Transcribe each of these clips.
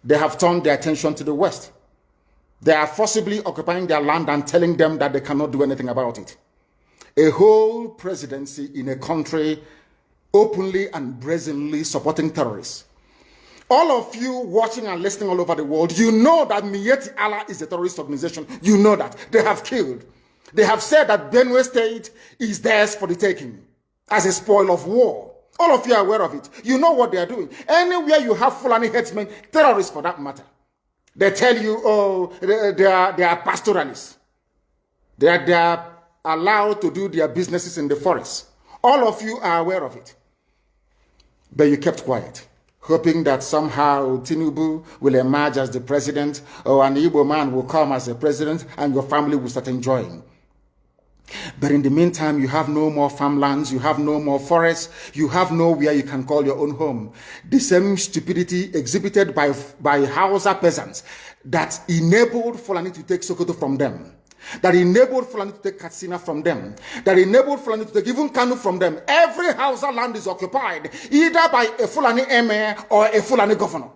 They have turned their attention to the West. They are forcibly occupying their land and telling them that they cannot do anything about it. A whole presidency in a country openly and brazenly supporting terrorists. All of you watching and listening all over the world, you know that Miyetti Allah is a terrorist organization. You know that. They have killed. They have said that Benue State is theirs for the taking as a spoil of war. All of you are aware of it. You know what they are doing. Anywhere you have Fulani headsmen, terrorists for that matter, they tell you, oh, they are pastoralists. They are allowed to do their businesses in the forest. All of you are aware of it. But you kept quiet, hoping that somehow Tinubu will emerge as the president, or an Igbo man will come as the president, and your family will start enjoying. But in the meantime, you have no more farmlands, you have no more forests, you have nowhere you can call your own home. The same stupidity exhibited by Hausa peasants that enabled Fulani to take Sokoto from them, that enabled Fulani to take Katsina from them, that enabled Fulani to take even Kanu from them. Every Hausa land is occupied either by a Fulani emir or a Fulani governor.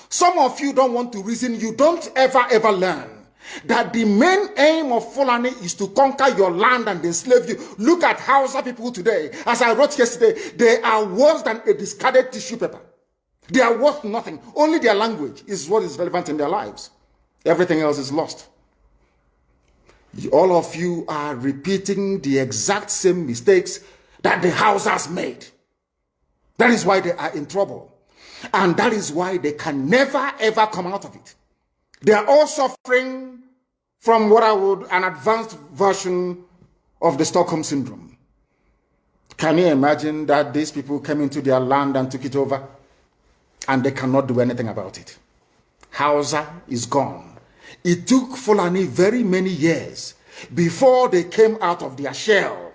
Some of you don't want to reason, you don't ever learn that the main aim of Fulani is to conquer your land and enslave you. Look at Hausa people today. As I wrote yesterday, they are worse than a discarded tissue paper. They are worth nothing. Only their language is what is relevant in their lives. Everything else is lost. All of you are repeating the exact same mistakes that the Hausas made. That is why they are in trouble. And that is why they can never ever come out of it. They are all suffering from what I would, an advanced version of the Stockholm Syndrome. Can you imagine that these people came into their land and took it over and they cannot do anything about it? Hausa is gone. It took Fulani very many years before they came out of their shell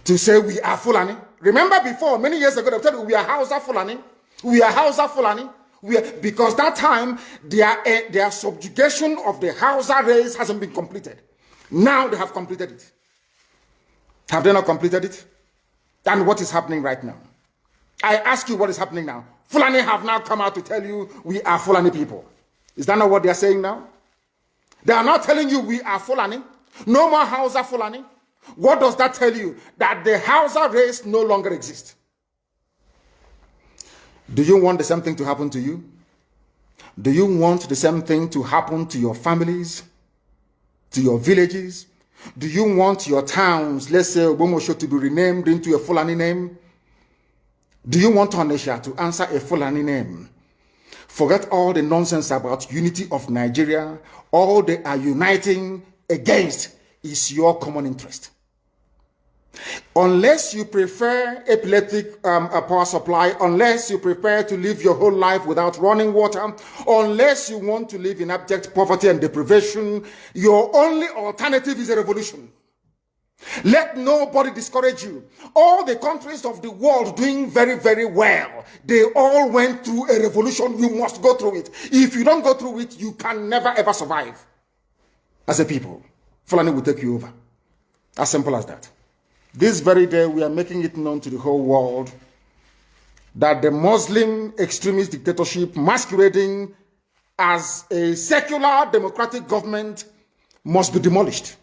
to say we are Fulani. Remember before, many years ago, they told you we are Hausa Fulani. We are Hausa Fulani. Because that time, their subjugation of the Hausa race hasn't been completed. Now they have completed it. Have they not completed it? And what is happening right now? I ask you what is happening now. Fulani have now come out to tell you we are Fulani people. Is that not what they are saying now? They are not telling you we are Fulani. No more Hausa Fulani. What does that tell you? That the Hausa race no longer exists. Do you want the same thing to happen to you? Do you want the same thing to happen to your families, to your villages? Do you want your towns, let's say Obomosho, to be renamed into a Fulani name? Do you want Onisha to answer a Fulani name? Forget all the nonsense about unity of Nigeria. All they are uniting against is your common interest. Unless you prefer epileptic power supply, unless you prepare to live your whole life without running water, unless you want to live in abject poverty and deprivation, your only alternative is a revolution. Let nobody discourage you. All the countries of the world doing very, very well, they all went through a revolution. You must go through it. If you don't go through it, you can never ever survive as a people. Fulani will take you over. As simple as that. This very day, we are making it known to the whole world that the Muslim extremist dictatorship masquerading as a secular democratic government must be demolished.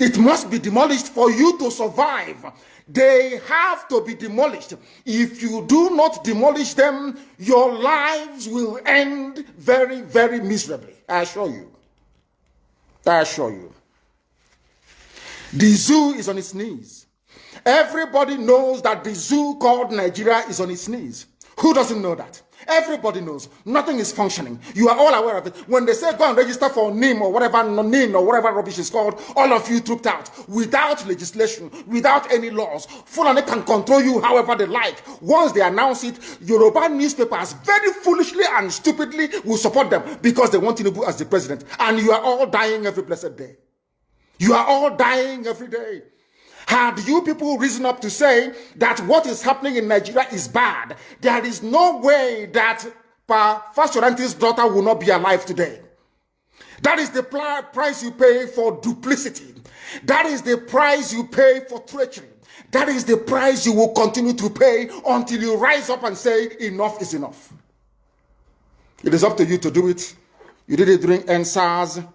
It must be demolished for you to survive. They have to be demolished. If you do not demolish them, your lives will end very, very miserably. I assure you. I assure you. The zoo is on its knees. Everybody knows that the zoo called Nigeria is on its knees. Who doesn't know that? Everybody knows. Nothing is functioning. You are all aware of it. When they say go and register for NIM or whatever, NIM or whatever rubbish is called, all of you trooped out. Without legislation, without any laws. Fulani can control you however they like. Once they announce it, Yoruba newspapers very foolishly and stupidly will support them because they want Tinubu as the president. And you are all dying every blessed day. You are all dying every day. Had you people risen up to say that what is happening in Nigeria is bad, there is no way that Fashoranti's daughter will not be alive today. That is the price you pay for duplicity. That is the price you pay for treachery. That is the price you will continue to pay until you rise up and say enough is enough. It is up to you to do it. You did it during NSAS.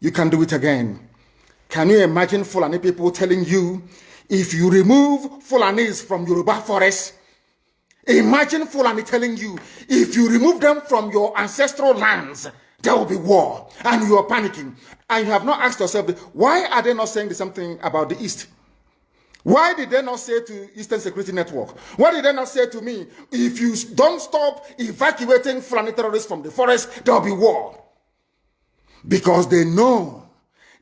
You can do it again. Can you imagine Fulani people telling you, if you remove Fulanis from Yoruba forest, imagine Fulani telling you, if you remove them from your ancestral lands, there will be war, and you are panicking. And you have not asked yourself, why are they not saying the same thing about the East? Why did they not say to Eastern Security Network? Why did they not say to me, if you don't stop evacuating Fulani terrorists from the forest, there will be war? Because they know,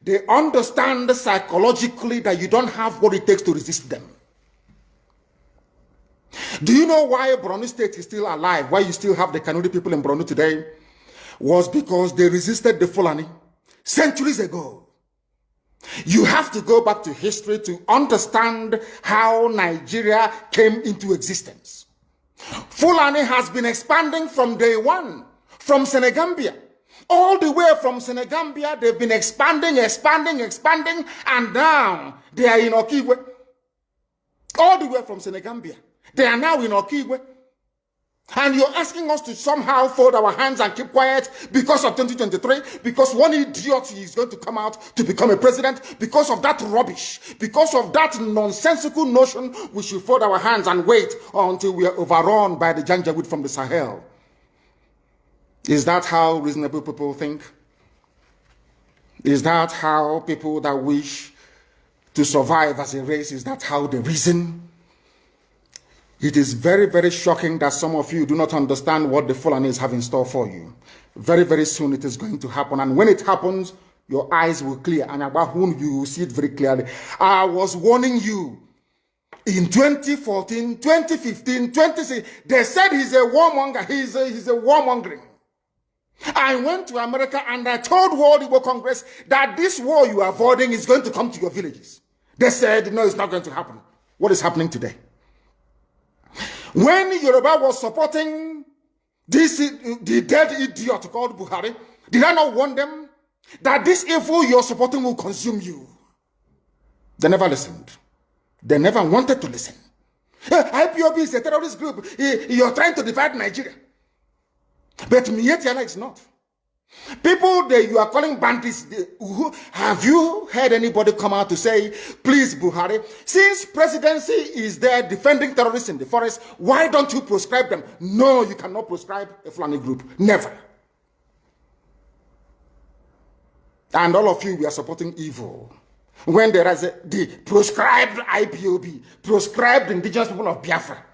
they understand psychologically that you don't have what it takes to resist them. Do you know why Borno State is still alive? Why you still have the Kanuri people in Borno today? Was because they resisted the Fulani centuries ago. You have to go back to history to understand how Nigeria came into existence. Fulani has been expanding from day one, from Senegambia. All the way from Senegambia, they've been expanding, and now they are in Okigwe. All the way from Senegambia. They are now in Okigwe. And you're asking us to somehow fold our hands and keep quiet because of 2023, because one idiot is going to come out to become a president, because of that rubbish, because of that nonsensical notion, we should fold our hands and wait until we are overrun by the Janjaweed from the Sahel. Is that how reasonable people think? Is that how people that wish to survive as a race, is that how they reason? It is very, very shocking that some of you do not understand what the Fulanis have in store for you. Very, very soon it is going to happen. And when it happens, your eyes will clear. And about whom you will see it very clearly. I was warning you. In 2014, 2015, 2016, they said he's a warmonger. He's a warmongering. I went to America and I told World Igbo Congress that this war you are avoiding is going to come to your villages. They said, no, it's not going to happen. What is happening today? When Yoruba was supporting the dead idiot called Buhari, did I not warn them that this evil you're supporting will consume you? They never listened. They never wanted to listen. IPOB is a terrorist group. You're trying to divide Nigeria. But Mietiala is not. People that you are calling bandits, have you heard anybody come out to say, please Buhari, since presidency is there defending terrorists in the forest, why don't you proscribe them? No, you cannot proscribe a Fulani group. Never. And all of you, we are supporting evil. When there is the proscribed IPOB, proscribed indigenous people of Biafra.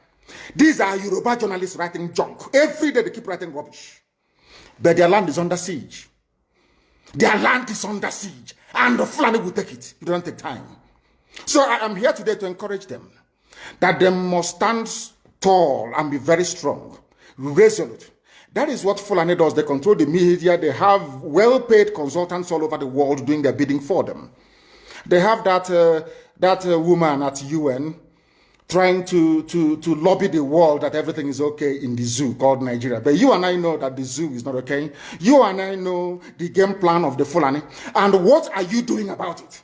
These are Yoruba journalists writing junk. Every day they keep writing rubbish. But their land is under siege. Their land is under siege. And the Fulani will take it. It doesn't take time. So I am here today to encourage them that they must stand tall and be very strong, resolute. That is what Fulani does. They control the media. They have well-paid consultants all over the world doing their bidding for them. They have that woman at UN trying to lobby the world that everything is okay in the zoo called Nigeria. But you and I know that the zoo is not okay. You and I know the game plan of the Fulani. And what are you doing about it?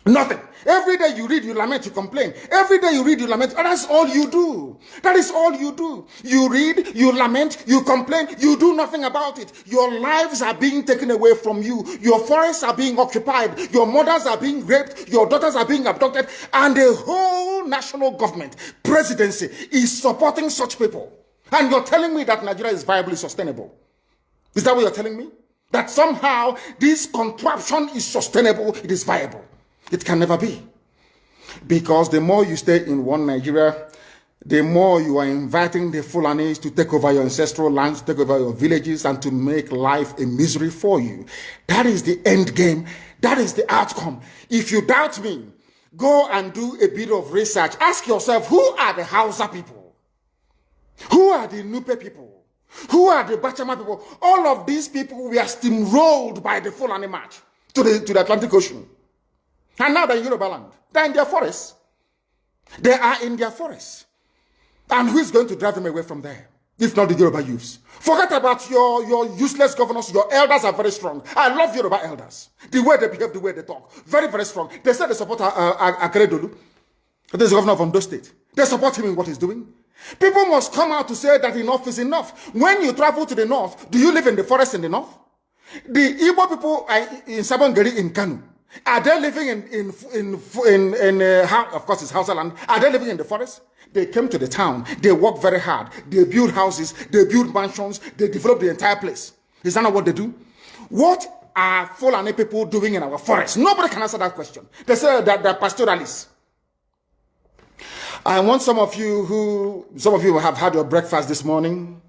Nothing. Every day you read, you lament, you complain. Every day you read, you lament. And that's all you do. That is all you do. You read, you lament, you complain, you do nothing about it. Your lives are being taken away from you. Your forests are being occupied. Your mothers are being raped. Your daughters are being abducted. And the whole national government, presidency, is supporting such people. And you're telling me that Nigeria is viably sustainable. Is that what you're telling me? That somehow this contraption is sustainable, it is viable. It can never be. Because the more you stay in one Nigeria, the more you are inviting the Fulanis to take over your ancestral lands, to take over your villages, and to make life a misery for you. That is the end game. That is the outcome. If you doubt me, go and do a bit of research. Ask yourself, who are the Hausa people? Who are the Nupe people? Who are the Bachama people? All of these people were steamrolled by the Fulani march to the Atlantic Ocean. And now they're in Yoruba land. They're in their forests. They are in their forests. And who is going to drive them away from there? If not the Yoruba youths. Forget about your useless governors. Your elders are very strong. I love Yoruba elders. The way they behave, the way they talk. Very, very strong. They said they support Akeredolu. This is the governor of Ondo State. They support him in what he's doing. People must come out to say that enough is enough. When you travel to the north, do you live in the forest in the north? The Igbo people in Sabongeri in Kanu, are they living of course it's Hausa land, are they living in the forest? They came to the town, they work very hard, they build houses, they build mansions, they develop the entire place. Is that not what they do? What are Fulani people doing in our forest? Nobody can answer that question. They say that they're pastoralists. I want some of you have had your breakfast this morning.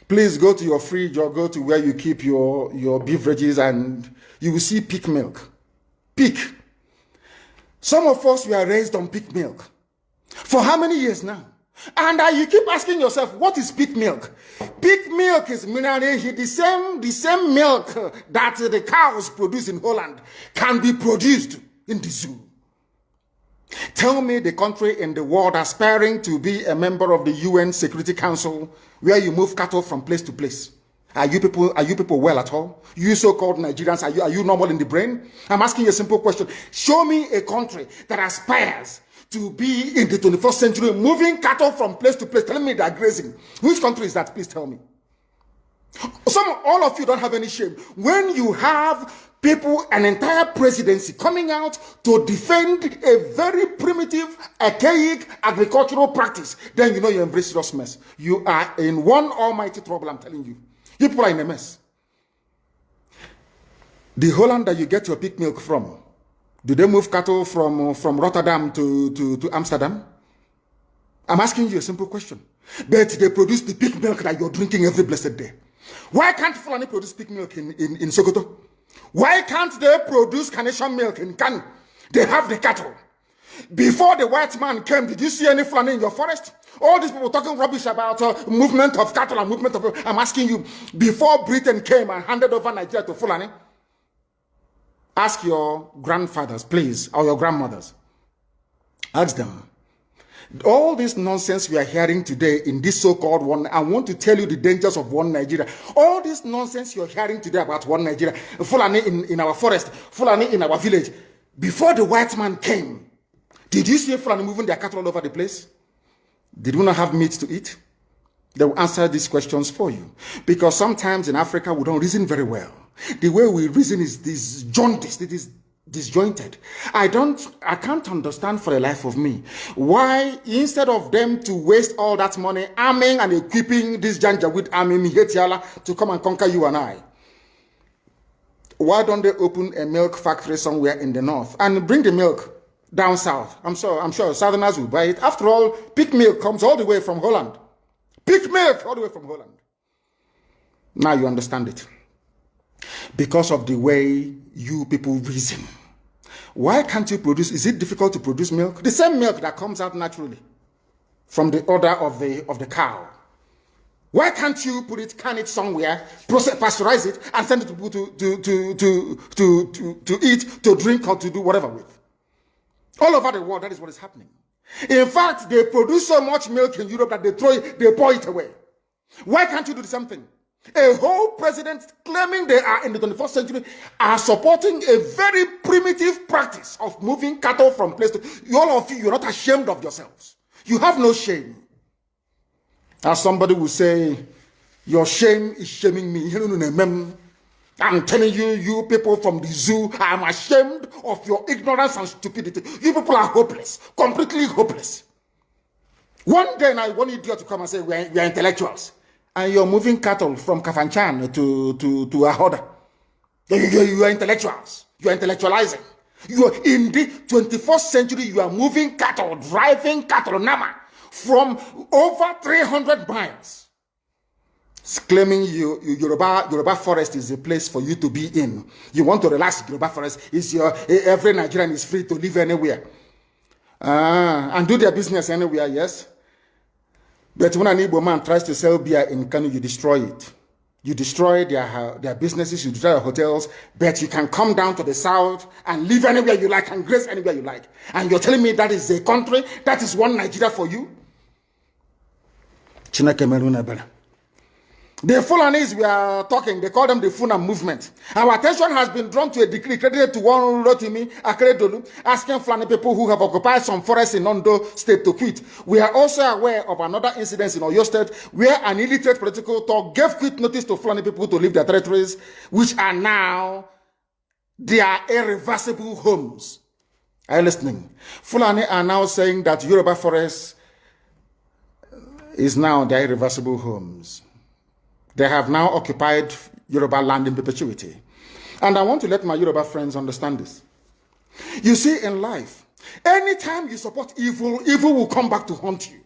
Please go to your fridge or go to where you keep your beverages and you will see pig milk. Pig. Some of us were raised on pig milk. For how many years now? And you keep asking yourself, what is pig milk? Pig milk is the same milk that the cows produce in Holland can be produced in the zoo. Tell me the country in the world aspiring to be a member of the UN Security Council where you move cattle from place to place. Are you people well at all? You so-called Nigerians, are you normal in the brain? I'm asking you a simple question. Show me a country that aspires to be in the 21st century moving cattle from place to place. Telling me they're grazing. Which country is that? Please tell me. All of you don't have any shame. When you have people, an entire presidency coming out to defend a very primitive, archaic agricultural practice, then you know you embrace serious mess. You are in one almighty trouble, I'm telling you. You people are in a mess. The Holland that you get your pig milk from, do they move cattle from Rotterdam to Amsterdam? I'm asking you a simple question. But they produce the pig milk that you're drinking every blessed day. Why can't Fulani produce pig milk in Sokoto? Why can't they produce carnation milk in Kanu? They have the cattle. Before the white man came, did you see any Fulani in your forest? All these people talking rubbish about movement of cattle and movement of... I'm asking you, before Britain came and handed over Nigeria to Fulani, ask your grandfathers, please, or your grandmothers. Ask them. All this nonsense we are hearing today in this so-called one, I want to tell you the dangers of one Nigeria. All this nonsense you're hearing today about one Nigeria, Fulani in our forest, Fulani in our village. Before the white man came, did you see Fulani moving their cattle all over the place? Did we not have meat to eat? They will answer these questions for you. Because sometimes in Africa, we don't reason very well. The way we reason is this jaundiced, it is disjointed. I can't understand for the life of me why instead of them to waste all that money arming and equipping this Janjaweed army Mihetiala to come and conquer you and I, why don't they open a milk factory somewhere in the north and bring the milk down south? I'm sure Southerners will buy it. After all, pig milk comes all the way from Holland. Pig milk all the way from Holland. Now you understand it. Because of the way you people reason. Why can't you produce? Is it difficult to produce milk? The same milk that comes out naturally from the udder of the cow. Why can't you put it, can it somewhere, pasteurize it, and send it to people to eat, to drink, or to do whatever with? All over the world, that is what is happening. In fact, they produce so much milk in Europe that they pour it away. Why can't you do the same thing? A whole president claiming they are in the 21st century are supporting a very primitive practice of moving cattle from place to... All of you, you're not ashamed of yourselves. You have no shame. As somebody will say, your shame is shaming me. I'm telling you, you people from the zoo, I'm ashamed of your ignorance and stupidity. You people are hopeless, completely hopeless. One day now, one idiot to come and say, we are intellectuals. And you're moving cattle from Kafanchan to Ahoda. You are intellectuals. You are intellectualizing. You are in the 21st century, you are moving cattle, driving cattle, Nama, from over 300 miles. It's claiming Yoruba forest is a place for you to be in. You want to relax, Yoruba forest is every Nigerian is free to live anywhere. And do their business anywhere, yes. But when an Igbo man tries to sell beer in Kanu, you destroy it. You destroy their businesses, you destroy their hotels, but you can come down to the south and live anywhere you like and graze anywhere you like. And you're telling me that is a country, that is one Nigeria for you? The Fulanis we are talking, they call them the Funa movement. Our attention has been drawn to a decree credited to one Rotimi Akeredolu, asking Fulani people who have occupied some forests in Ondo State to quit. We are also aware of another incident in Oyo State where an illiterate political talk gave quit notice to Fulani people to leave their territories, which are now their irreversible homes. Are you listening? Fulani are now saying that Yoruba forest is now their irreversible homes. They have now occupied Yoruba land in perpetuity. And I want to let my Yoruba friends understand this. You see, in life, anytime you support evil, evil will come back to haunt you.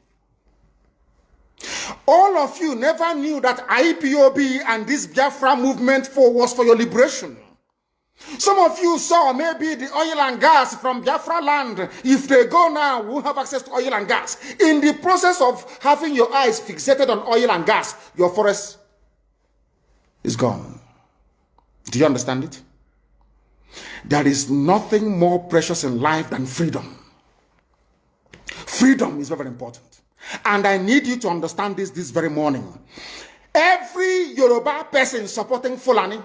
All of you never knew that IPOB and this Biafra movement was for your liberation. Some of you saw maybe the oil and gas from Biafra land. If they go now, we'll have access to oil and gas. In the process of having your eyes fixated on oil and gas, your forest is gone. Do you understand it? There is nothing more precious in life than freedom. Freedom is very, very important. And I need you to understand this very morning. Every Yoruba person supporting Fulani,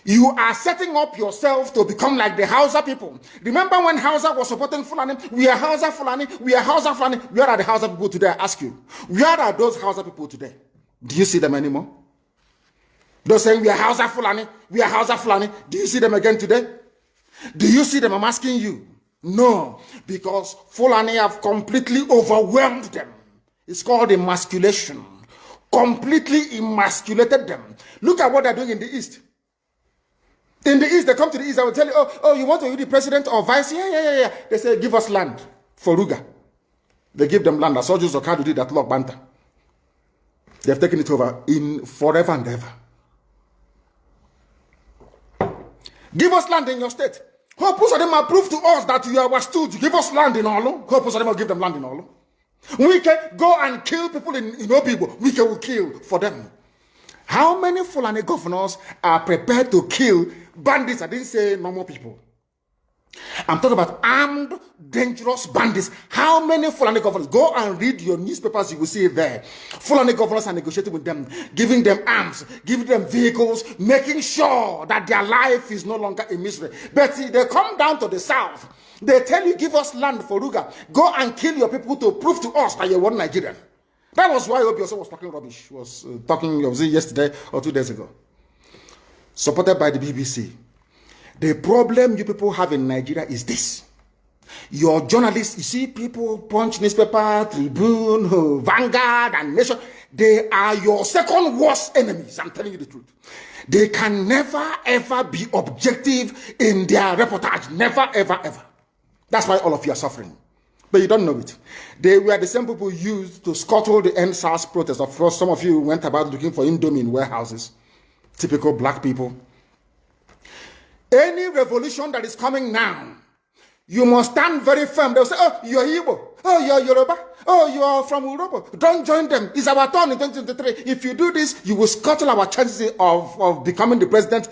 you are setting up yourself to become like the Hausa people. Remember when Hausa was supporting Fulani? We are Hausa Fulani, we are Hausa Fulani. Where are the Hausa people today? I ask you. Where are those Hausa people today? Do you see them anymore? They're saying we are Hausa Fulani, we are Hausa Fulani. Do you see them again today? Do you see them? I'm asking you. No, because Fulani have completely overwhelmed them. It's called emasculation. Completely emasculated them. Look at what they're doing in the East. In the East, they come to the East, I will tell you, oh, you want to be the president or vice? Yeah. They say, give us land for Ruga. They give them land. As soldiers of Kadu did that Lord Banta. They have taken it over in forever and ever. Give us land in your state. Hope of them prove to us that you are our stooge. Give us land in Olo. Hope of them will give them land in Olo. We can go and kill people in Obibo. We can kill for them. How many Fulani governors are prepared to kill bandits? I didn't say normal people. I'm talking about armed, dangerous bandits. How many Fulani governors? Go and read your newspapers, you will see it there. Fulani governors are negotiating with them, giving them arms, giving them vehicles, making sure that their life is no longer a misery. But see, they come down to the south. They tell you, give us land for Ruga. Go and kill your people to prove to us that you're one Nigerian. That was why Obi also was talking rubbish. Was yesterday or 2 days ago. Supported by the BBC. The problem you people have in Nigeria is this. Your journalists, you see people, Punch newspaper, Tribune, Vanguard, and Nation, they are your second worst enemies. I'm telling you the truth. They can never, ever be objective in their reportage. Never, ever, ever. That's why all of you are suffering. But you don't know it. They were the same people used to scuttle the NSAS protest. Of course, some of you went about looking for Indomie in warehouses. Typical black people. Any revolution that is coming now, you must stand very firm. They'll say, oh, you're Igbo. Oh, you're Yoruba. Oh, you are from Europe. Don't join them. It's our turn in 2023. If you do this, you will scuttle our chances of becoming the president.